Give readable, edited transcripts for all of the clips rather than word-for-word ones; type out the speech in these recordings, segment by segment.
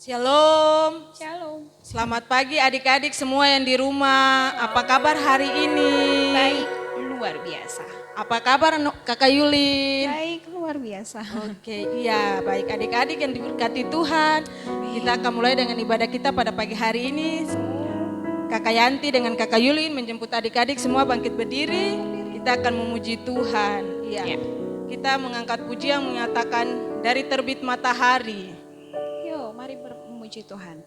Shalom. Shalom. Selamat pagi adik-adik semua yang di rumah. Apa kabar hari ini? Baik, luar biasa. Apa kabar Kakak Yulin? Baik, luar biasa. Oke, iya baik adik-adik yang diberkati Tuhan. Kita akan mulai dengan ibadah kita pada pagi hari ini. Kakak Yanti dengan Kakak Yulin menjemput adik-adik semua bangkit berdiri. Kita akan memuji Tuhan. Iya. Ya. Kita mengangkat puji yang menyatakan dari terbit matahari. Yuk, mari memuji Tuhan.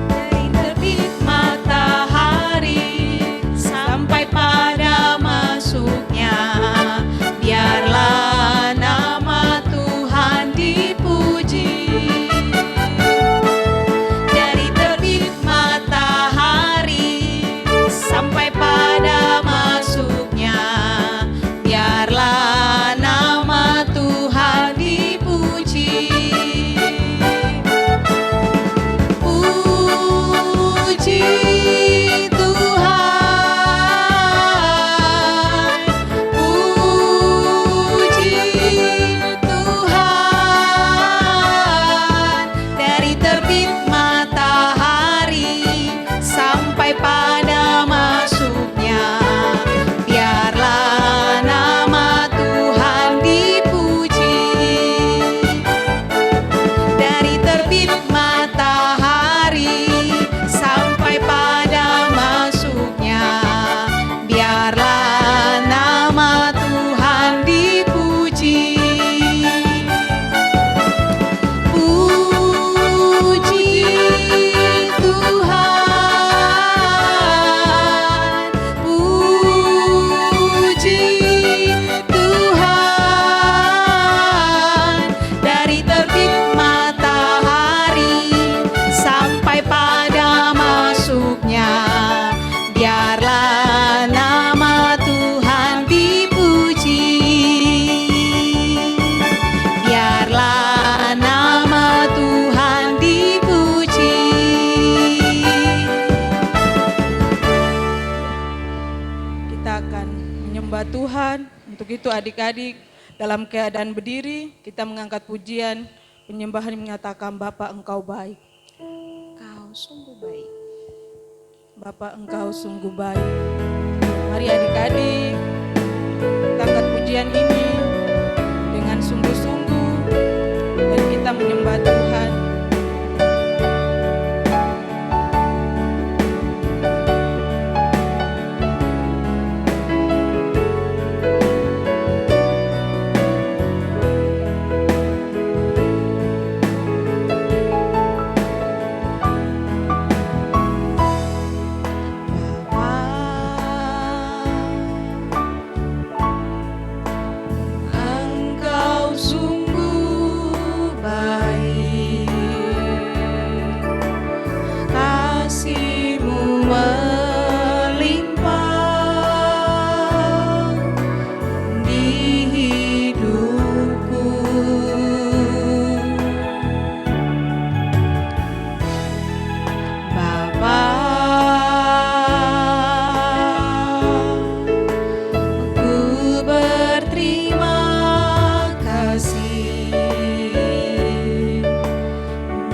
Dari terbit matahari sampai pada masuknya, biarlah nama Tuhan dipuji. Dari terbit matahari sampai pada masuknya, biarlah nama Tuhan dipuji. Puji Tuhan, puji Tuhan. Dari terbit matahari sampai pada masuknya, biarlah nama Tuhan dipuji. Dari terbit matahari sampai pada masuknya, biarlah nama Tuhan dipuji. Puji Tuhan, puji Tuhan. Dari terbit matahari sampai pada masuknya, biarlah nama Tuhan dipuji. Biarlah nama Tuhan dipuji. Kita akan menyembah Tuhan. Untuk itu adik-adik dalam keadaan berdiri, kita mengangkat pujian penyembahan yang menyatakan Bapa Engkau baik. Kau sungguh baik. Bapa Engkau sungguh baik. Mari adik-adik kita angkat pujian ini dengan sungguh-sungguh dan kita menyembah Tuhan. Engkau sungguh baik, kasih-Mu melimpah di hidupku. Bapa, ku berterima kasih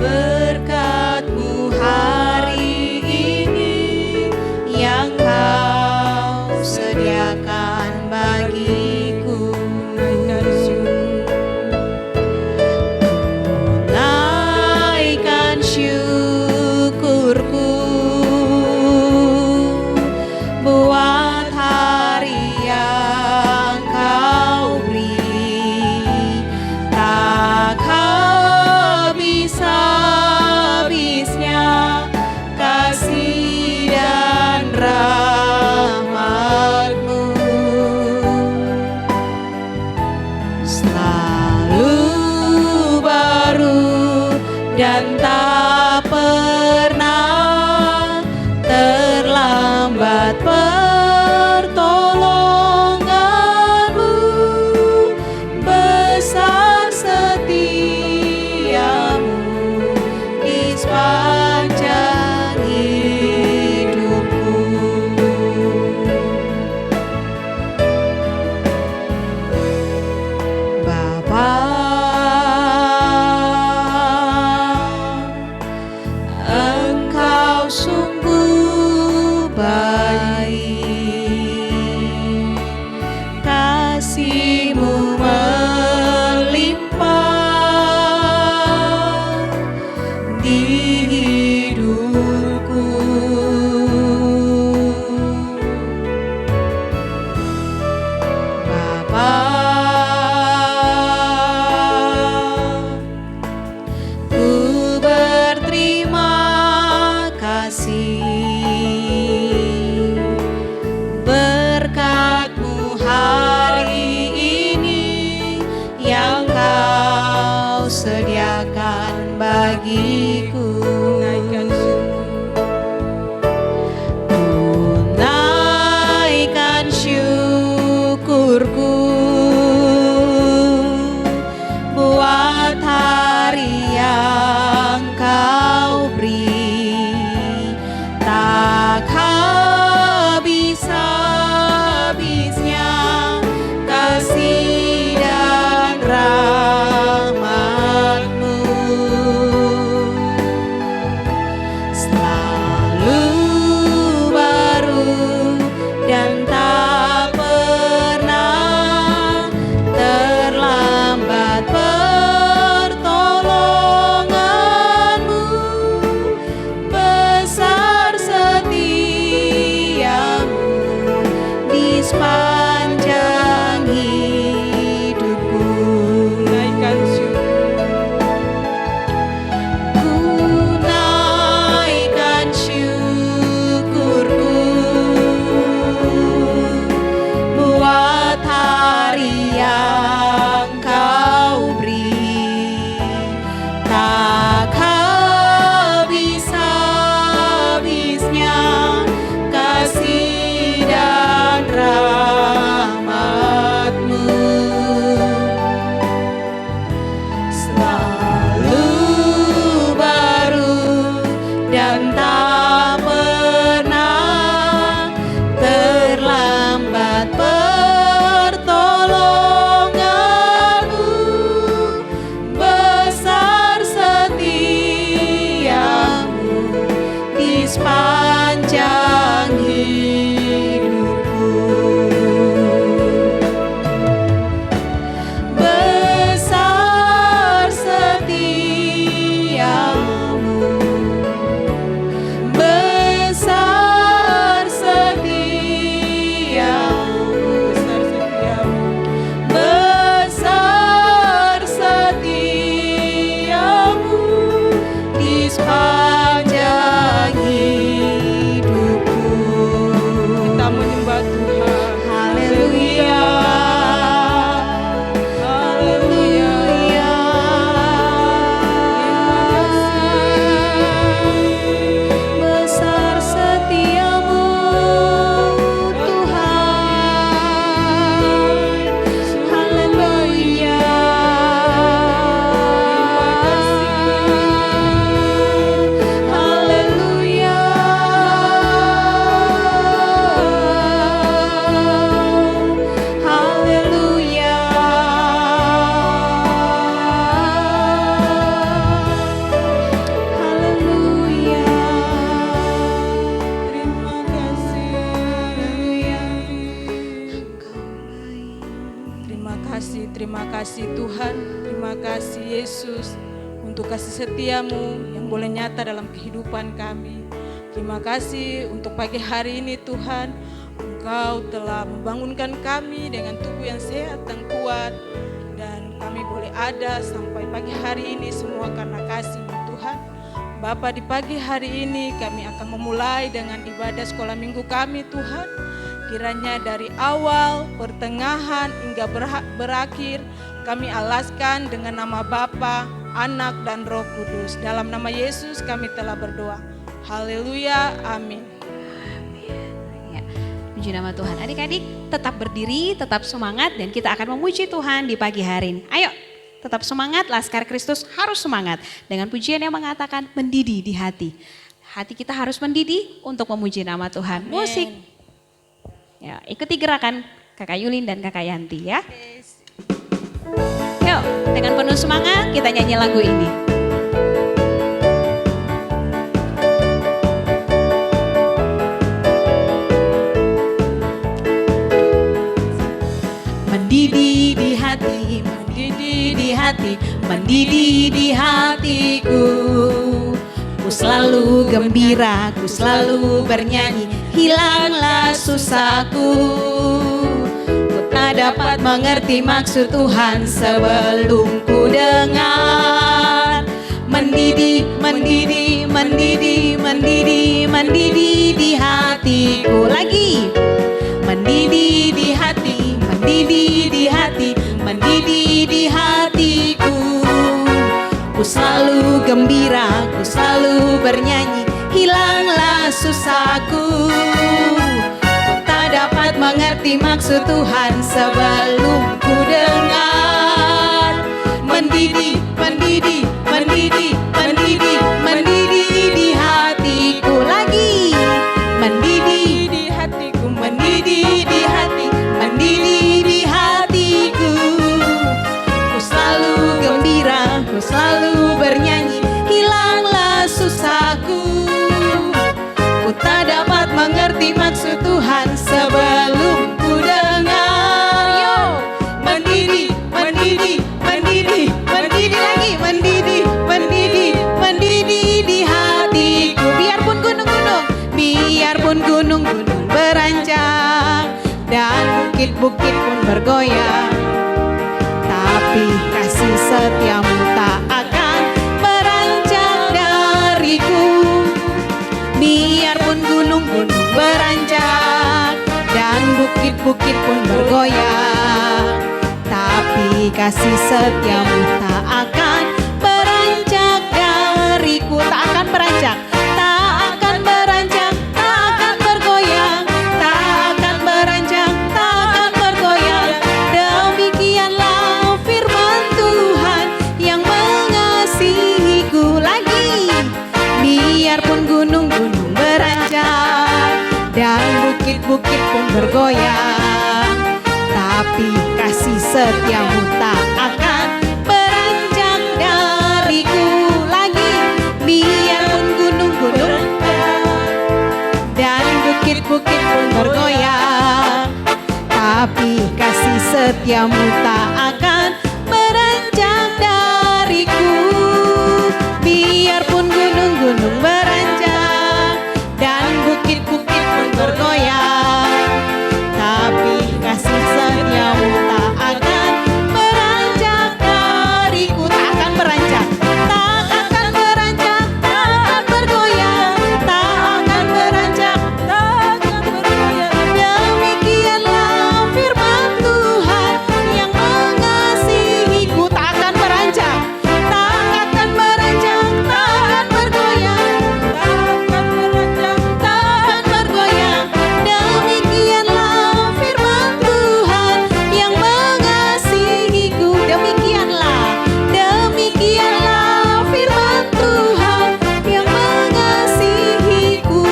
berkat-Mu hari ini yang Kau sediakan bagiku. Naikkan syukurku buat hari yang Kau beri, tak habis-habisnya kasih dan rahmat-Mu. bagiku. naikkan syukur. Naikkan syukurku buat hari yang kau beri, tak habis-habisnya kasih dan rahmat-Mu. Selalu baru dan tak pernah terlambat pertolongan-Mu. Besar setiamu di sepanjang hidupku. Naikkan syukur. Ku naikkan syukurku buat hari yang kau beri, tak habis-habisnya kasih dan rahmat-Mu. Selalu baru dan tak pernah terlambat pertolongan-Mu. Besar setiamu di sepanjang hidupku. Besar setiamu, besar setiamu, Besar setiamu. besar setiamu di sepanjang hidupku. Kita menyembah Tuhan. Haleluya, haleluya. Besar setiamu Tuhan. Haleluya. Haleluya. Haleluya. Haleluya. Terima kasih. Terima kasih Tuhan, terima kasih Yesus untuk kasih setiamu yang boleh nyata dalam kehidupan kami. Terima kasih untuk pagi hari ini Tuhan, Engkau telah membangunkan kami dengan tubuh yang sehat dan kuat, dan kami boleh ada sampai pagi hari ini semua karena kasih-Mu Tuhan. Bapa, di pagi hari ini kami akan memulai dengan ibadah sekolah minggu kami Tuhan. Kiranya dari awal, pertengahan, hingga berakhir, kami alaskan dengan nama Bapa, Anak, dan Roh Kudus. Dalam nama Yesus kami telah berdoa. Haleluya, amin. Ya, puji nama Tuhan. Adik-adik tetap berdiri, tetap semangat, dan kita akan memuji Tuhan di pagi hari ini. Ayo, tetap semangat, Laskar Kristus harus semangat. Dengan pujian yang mengatakan mendidih di hati. Hati kita harus mendidih untuk memuji nama Tuhan. Amin. Musik. Ya, ikuti gerakan Kakak Yulin dan Kakak Yanti ya. Yuk, dengan penuh semangat kita nyanyi lagu ini. Mendidih di hati, mendidih di hati, mendidih di hatiku. Ku selalu gembira, ku selalu bernyanyi, hilanglah susahku. Ku tak dapat mengerti maksud Tuhan sebelum ku dengar. Mendidih, mendidih, mendidih, mendidih, mendidih di hatiku. Lagi. Mendidih di hati, mendidih di hati, mendidih di hatiku. Ku selalu gembira, ku selalu bernyanyi, hilanglah susahku. Ku tak dapat mengerti maksud Tuhan sebelum ku dengar. Mendidih, mendidih, mendidih, mendidih, mendidih di hatiku lagi. Mendidih di hatiku, mendidih di hati, mendidih di hatiku. Ku selalu gembira, ku selalu bernyanyi, hilanglah susahku. Ku tak dapat mengerti maksud Tuhan sebelum ku dengar. Yo, mendidih, mendidih, mendidih, mendidih lagi, mendidih, mendidih, mendidih di hatiku. Biarpun gunung-gunung, biarpun gunung-gunung beranjak dan bukit-bukit pun bergoyang, tapi kasih setiamu tak akan beranjak dariku. Biarpun gunung-gunung beranjak dan bukit-bukit pun bergoyang, tapi kasih setiamu tak akan beranjak dariku. Tak akan beranjak, tak akan beranjak, tak akan bergoyang, tak akan beranjak, tak akan bergoyang. Demikianlah firman Tuhan yang mengasihiku lagi. Biarpun gunung-gunung beranjak dan bukit-bukit pun bergoyang, tapi kasih setiamu tak akan beranjak dariku lagi. Biarpun gunung-gunung dan bukit-bukit pun bergoyang, tapi kasih setiamu tak akan beranjak dariku. Biarpun gunung-gunung beranjak dan bukit-bukit pun bergoyang, tapi kasih setiamu tak akan beranjak dariku. Tak akan beranjak, tak akan beranjak, tak akan bergoyang, tak akan beranjak, tak akan bergoyang. Demikianlah firman Tuhan yang mengasihiku. Tak akan beranjak, tak akan beranjak, tak akan bergoyang, tak akan beranjak, tak akan bergoyang. Demikianlah firman Tuhan yang mengasihiku. Demikianlah, demikianlah firman Tuhan yang mengasihiku.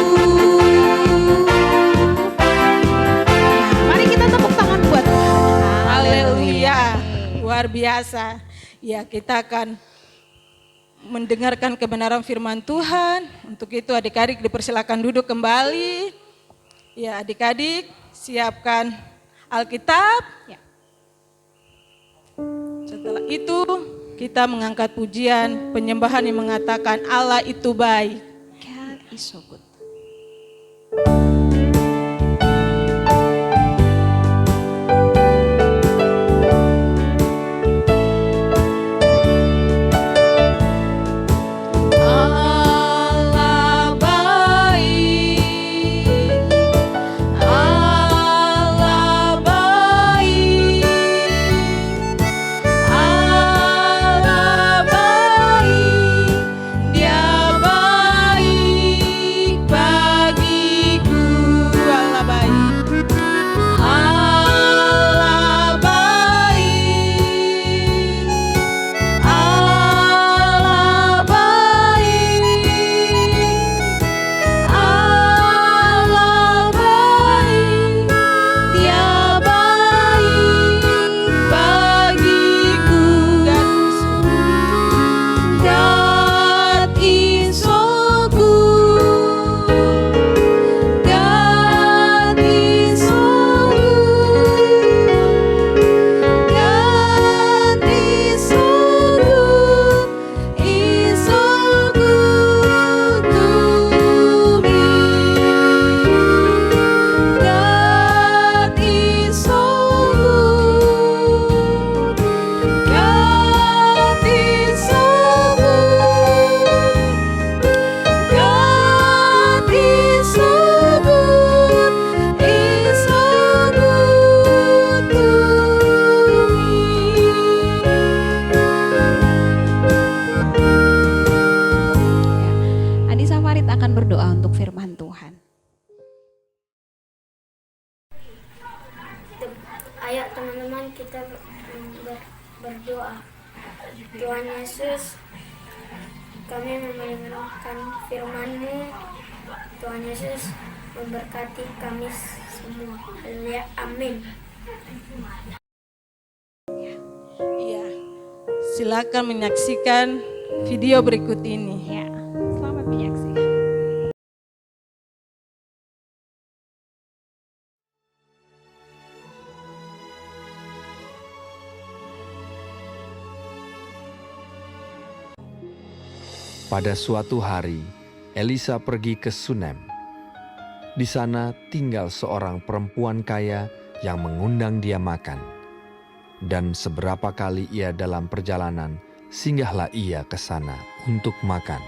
Nah, mari kita tepuk tangan buat Tuhan. Haleluya, luar biasa. Ya, kita akan mendengarkan kebenaran firman Tuhan. Untuk itu adik-adik dipersilakan duduk kembali. Ya, adik-adik siapkan Alkitab. Ya. Setelah itu kita mengangkat pujian penyembahan yang mengatakan Allah itu baik. God is so good. Allah baik, Allah baik, Allah baik, Dia baik bagiku. Ayo teman-teman kita berdoa. Tuhan Yesus, kami memohon firman-Mu. Tuhan Yesus memberkati kami semua. Haleluya. Amin. Iya. Silakan menyaksikan video berikut ini. Ya, selamat menyaksikan. Pada suatu hari, Elisa pergi ke Sunem. Di sana tinggal seorang perempuan kaya yang mengundang dia makan. Dan seberapa kali ia dalam perjalanan, singgahlah ia ke sana untuk makan.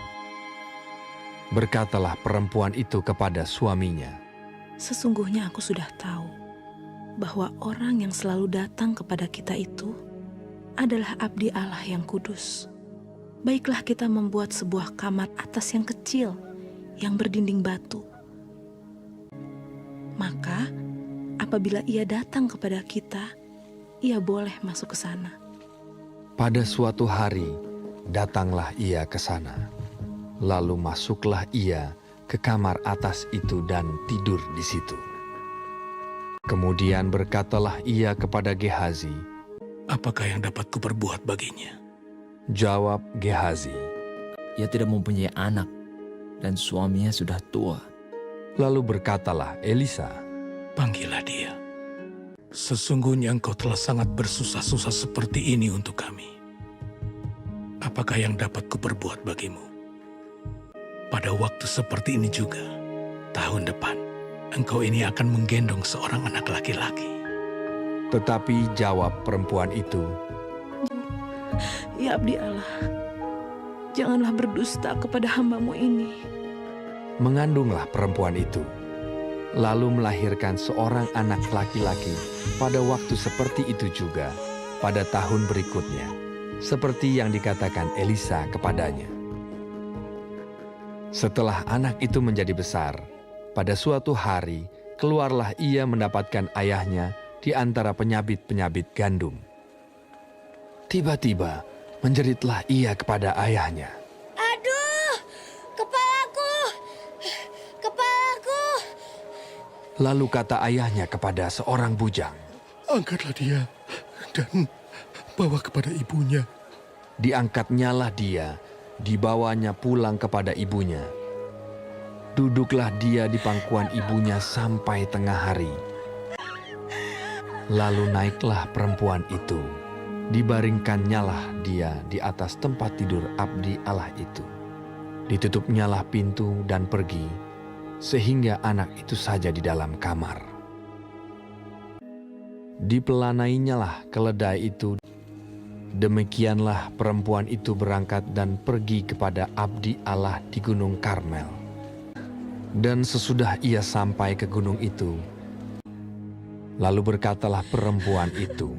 Berkatalah perempuan itu kepada suaminya, Sesungguhnya aku sudah tahu bahwa orang yang selalu datang kepada kita itu adalah abdi Allah yang kudus. Baiklah kita membuat sebuah kamar atas yang kecil yang berdinding batu. Maka apabila ia datang kepada kita, ia boleh masuk ke sana. pada suatu hari datanglah ia ke sana. Lalu masuklah ia ke kamar atas itu dan tidur di situ. Kemudian berkatalah ia kepada Gehazi. Apakah yang dapat kuperbuat baginya? Jawab Gehazi. Ia tidak mempunyai anak dan suaminya sudah tua. Lalu berkatalah Elisa, Panggillah dia. Sesungguhnya engkau telah sangat bersusah-susah seperti ini untuk kami. Apakah yang dapat kuperbuat bagimu? Pada waktu seperti ini juga, tahun depan, engkau ini akan menggendong seorang anak laki-laki. tetapi jawab perempuan itu, Ya abdi Allah, janganlah berdusta kepada hamba-Mu ini. mengandunglah perempuan itu, lalu melahirkan seorang anak laki-laki pada waktu seperti itu juga, pada tahun berikutnya, seperti yang dikatakan Elisa kepadanya. Setelah anak itu menjadi besar, pada suatu hari keluarlah ia mendapatkan ayahnya di antara penyabit-penyabit gandum. Tiba-tiba menjeritlah ia kepada ayahnya. Aduh, kepalaku, kepalaku. Lalu kata ayahnya kepada seorang bujang, Angkatlah dia dan bawa kepada ibunya. diangkatnyalah dia, dibawanya pulang kepada ibunya. Duduklah dia di pangkuan ibunya sampai tengah hari. Lalu naiklah perempuan itu, dibaringkannyalah dia di atas tempat tidur abdi Allah itu. Ditutupnyalah pintu dan pergi, sehingga anak itu saja di dalam kamar. Dipelanainyalah keledai itu. Demikianlah perempuan itu berangkat dan pergi kepada abdi Allah di Gunung Karmel. Dan sesudah ia sampai ke gunung itu, lalu berkatalah perempuan itu,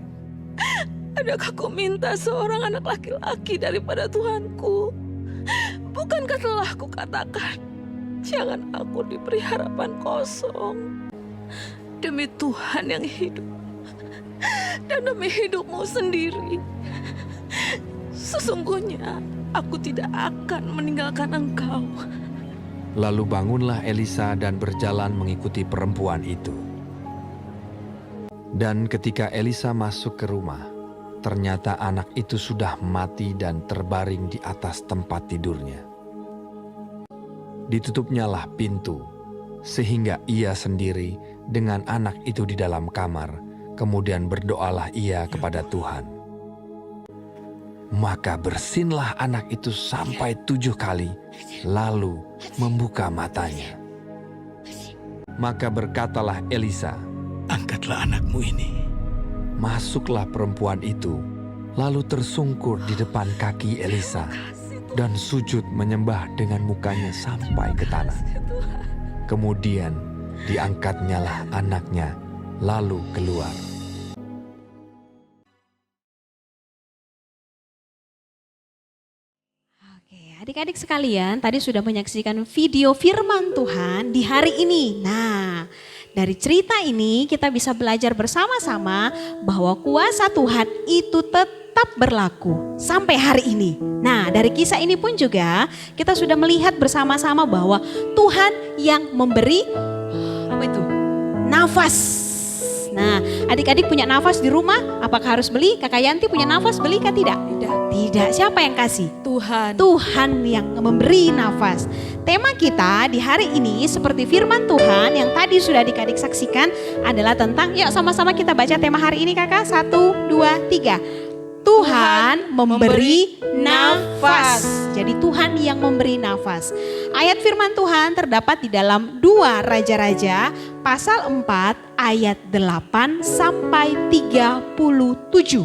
Adakah kau minta seorang anak laki-laki daripada Tuhanku? Bukankah telah kukatakan, jangan aku diberi harapan kosong. Demi Tuhan yang hidup, dan demi hidupmu sendiri, sesungguhnya aku tidak akan meninggalkan engkau. Lalu bangunlah Elisa dan berjalan mengikuti perempuan itu. Dan ketika Elisa masuk ke rumah, ternyata anak itu sudah mati dan terbaring di atas tempat tidurnya. Ditutupnyalah pintu, sehingga ia sendiri dengan anak itu di dalam kamar. Kemudian berdoalah ia kepada Tuhan. Maka bersinlah anak itu sampai 7 kali, lalu membuka matanya. Maka berkatalah Elisa, Angkatlah anakmu ini. masuklah perempuan itu, lalu tersungkur di depan kaki Elisa, dan sujud menyembah dengan mukanya sampai ke tanah. Kemudian diangkatnyalah anaknya, lalu keluar. Oke, adik-adik sekalian, tadi sudah menyaksikan video firman Tuhan di hari ini. Nah, Dari cerita ini kita bisa belajar bersama-sama bahwa kuasa Tuhan itu tetap berlaku sampai hari ini. Nah, dari kisah ini pun juga kita sudah melihat bersama-sama bahwa Tuhan yang memberi apa itu? Nafas. Nah, adik-adik punya nafas di rumah, apakah harus beli? Kakak Yanti punya nafas, beli kah tidak? Tidak. Siapa yang kasih? Tuhan. Tuhan yang memberi nafas. Tema kita di hari ini seperti firman Tuhan yang tadi sudah adik-adik saksikan adalah tentang, yuk sama-sama kita baca tema hari ini kakak. 1, 2, 3. Tuhan memberi nafas. Jadi Tuhan yang memberi nafas. Ayat firman Tuhan terdapat di dalam 2 Raja-Raja pasal 4 ayat 8 sampai 37.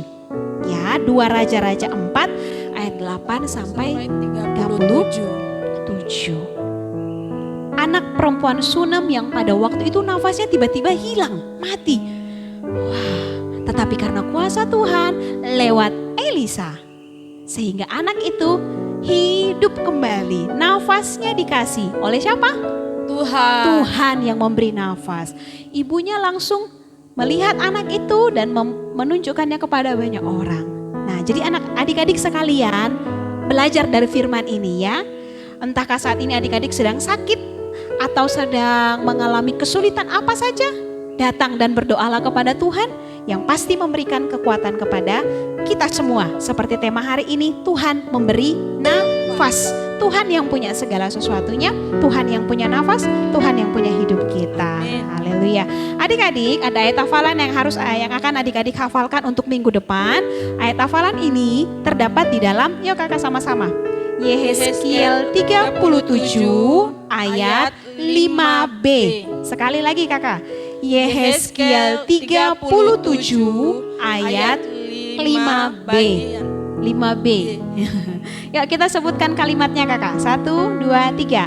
Ya, 2 Raja-Raja 4 ayat 8 sampai 37. Anak perempuan Sunem yang pada waktu itu nafasnya tiba-tiba hilang, mati. Wah, tetapi karena kuasa Tuhan lewat Elisa, sehingga anak itu hidup kembali. Nafasnya dikasih oleh siapa? Tuhan. Tuhan yang memberi nafas. Ibunya langsung melihat anak itu dan menunjukkannya kepada banyak orang. Nah, jadi adik-adik sekalian belajar dari firman ini ya. Entahkah saat ini adik-adik sedang sakit atau sedang mengalami kesulitan apa saja, datang dan berdoalah kepada Tuhan yang pasti memberikan kekuatan kepada kita semua. Seperti tema hari ini, Tuhan memberi nafas. Tuhan yang punya segala sesuatunya, Tuhan yang punya nafas, Tuhan yang punya hidup kita. Haleluya. Adik-adik, ada ayat hafalan yang akan adik-adik hafalkan untuk minggu depan. Ayat hafalan ini terdapat di dalam, yuk kakak sama-sama. Yehezkiel 37 ayat 5b. Sekali lagi kakak. Yehezkiel 37 ayat 5b. 5b. Yuk kita sebutkan kalimatnya kakak. 1, 2, 3.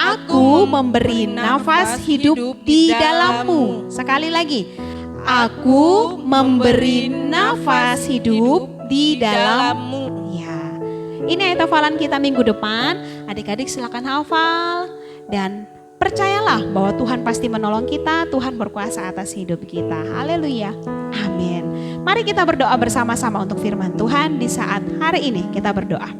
Aku memberi nafas hidup di dalammu. Sekali lagi. Aku memberi nafas hidup di dalammu. Ya. Ini ayat hafalan kita minggu depan. Adik-adik silakan hafal dan percayalah bahwa Tuhan pasti menolong kita, Tuhan berkuasa atas hidup kita. Haleluya. Amin. Mari kita berdoa bersama-sama untuk firman Tuhan di saat hari ini. Kita berdoa.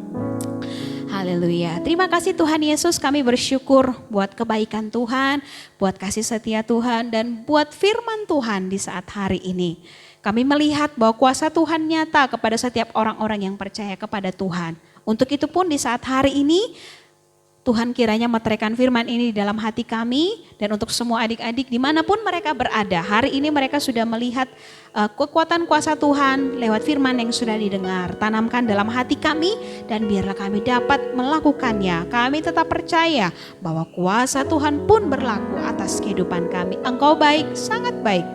Haleluya. Terima kasih Tuhan Yesus, kami bersyukur buat kebaikan Tuhan, buat kasih setia Tuhan, dan buat firman Tuhan di saat hari ini. Kami melihat bahwa kuasa Tuhan nyata kepada setiap orang-orang yang percaya kepada Tuhan. Untuk itu pun di saat hari ini, Tuhan kiranya meteraikan firman ini di dalam hati kami, dan untuk semua adik-adik dimanapun mereka berada. Hari ini mereka sudah melihat kekuatan kuasa Tuhan lewat firman yang sudah didengar. Tanamkan dalam hati kami dan biarlah kami dapat melakukannya. Kami tetap percaya bahwa kuasa Tuhan pun berlaku atas kehidupan kami. Engkau baik, sangat baik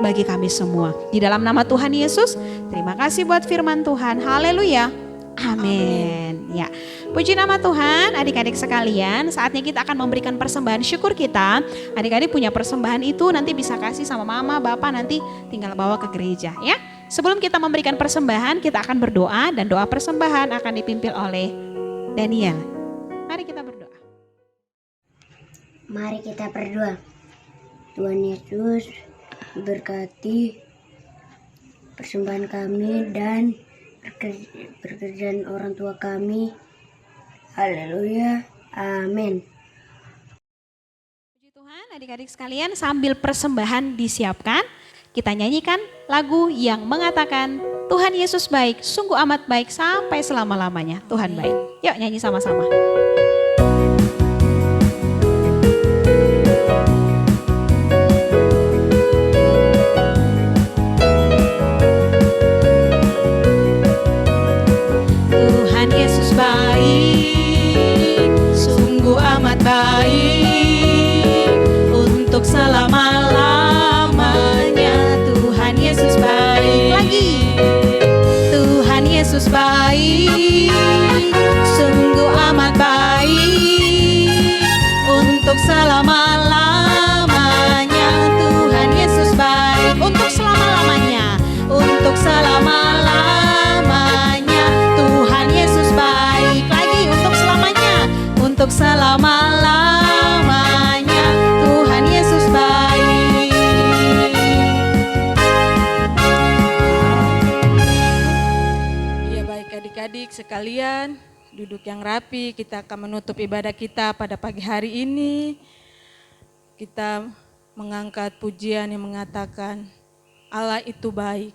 bagi kami semua. Di dalam nama Tuhan Yesus, terima kasih buat firman Tuhan. Haleluya. Amin. Ya, puji nama Tuhan. Adik-adik sekalian, saatnya kita akan memberikan persembahan syukur kita. Adik-adik punya persembahan itu nanti bisa kasih sama mama, bapak, nanti tinggal bawa ke gereja ya. Sebelum kita memberikan persembahan, kita akan berdoa dan doa persembahan akan dipimpin oleh Daniel. Mari kita berdoa. Mari kita berdoa. Tuhan Yesus berkati persembahan kami dan pekerjaan orang tua kami. Haleluya. Amin. Puji Tuhan, adik-adik sekalian, sambil persembahan disiapkan, kita nyanyikan lagu yang mengatakan Tuhan Yesus baik, sungguh amat baik sampai selama-lamanya. Tuhan baik. Yuk nyanyi sama-sama. Untuk selama-lamanya Tuhan Yesus baik. Lagi. Tuhan Yesus baik, sungguh amat baik. Untuk selama-lamanya Tuhan Yesus baik. Untuk selama-lamanya, untuk selama-lamanya Tuhan Yesus baik. Lagi, untuk selamanya, untuk selama-lamanya Tuhan Yesus baik. adik-adik sekalian, duduk yang rapi, kita akan menutup ibadah kita pada pagi hari ini. Kita mengangkat pujian yang mengatakan, Allah itu baik.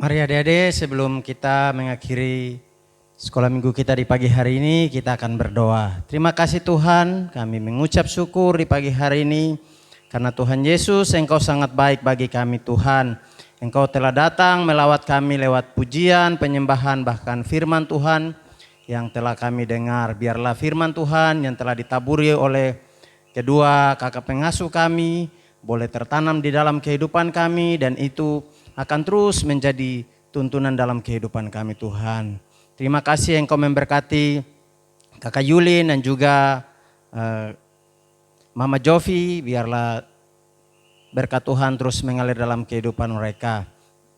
Mari adik-adik, sebelum kita mengakhiri sekolah minggu kita di pagi hari ini, kita akan berdoa. Terima kasih Tuhan, kami mengucap syukur di pagi hari ini, karena Tuhan Yesus, Engkau sangat baik bagi kami Tuhan. Engkau telah datang melawat kami lewat pujian, penyembahan, bahkan firman Tuhan yang telah kami dengar. Biarlah firman Tuhan yang telah ditaburi oleh kedua kakak pengasuh kami, boleh tertanam di dalam kehidupan kami, dan itu akan terus menjadi tuntunan dalam kehidupan kami Tuhan. Terima kasih Engkau memberkati Kakak Yulin dan juga Mama Jovi, biarlah berkat Tuhan terus mengalir dalam kehidupan mereka.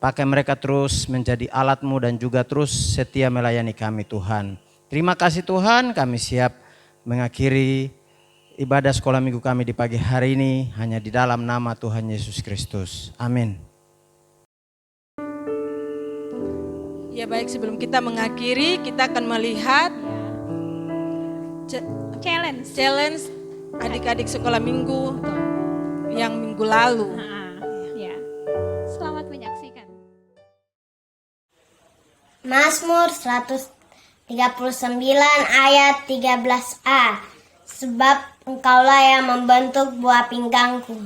Pakai mereka terus menjadi alat-Mu dan juga terus setia melayani kami Tuhan. Terima kasih Tuhan, kami siap mengakhiri ibadah sekolah minggu kami di pagi hari ini hanya di dalam nama Tuhan Yesus Kristus. Amin. Ya baik, sebelum kita mengakhiri, kita akan melihat challenge adik-adik sekolah minggu yang minggu lalu. Ya. Selamat menyaksikan. Mazmur 139 ayat 13a. Sebab Engkaulah yang membentuk buah pinggangku.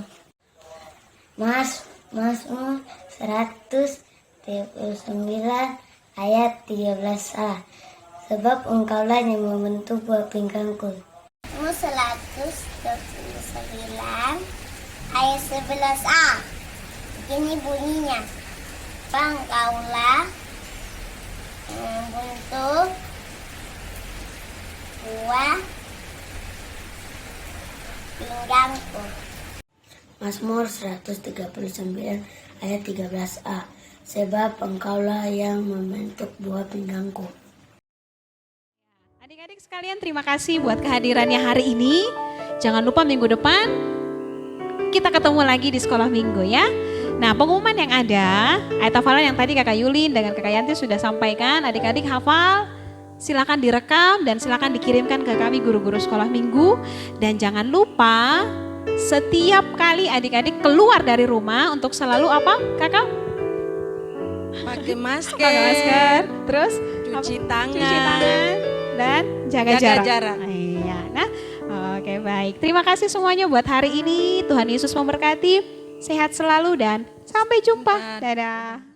Mazmur 139 ayat 13a. Sebab Engkaulah yang membentuk buah pinggangku. Mazmur 129 ayat 11a. Begini bunyinya. Engkaulah membentuk buah pinggangku. Mazmur 139 ayat 13a. Sebab Engkaulah yang membentuk buah pinggangku. Adik-adik sekalian, terima kasih buat kehadirannya hari ini. Jangan lupa minggu depan kita ketemu lagi di sekolah minggu ya. Nah, pengumuman yang ada, ayat hafalan yang tadi Kakak Yulin dengan Kakak Yanti sudah sampaikan, adik-adik hafal, silakan direkam dan silakan dikirimkan ke kami guru-guru sekolah minggu. Dan jangan lupa setiap kali adik-adik keluar dari rumah untuk selalu apa, Kakak? Pakai masker, terus cuci tangan dan jaga jarak. Iya, nah, oke baik. Terima kasih semuanya buat hari ini. Tuhan Yesus memberkati. Sehat selalu dan sampai jumpa. Dadah.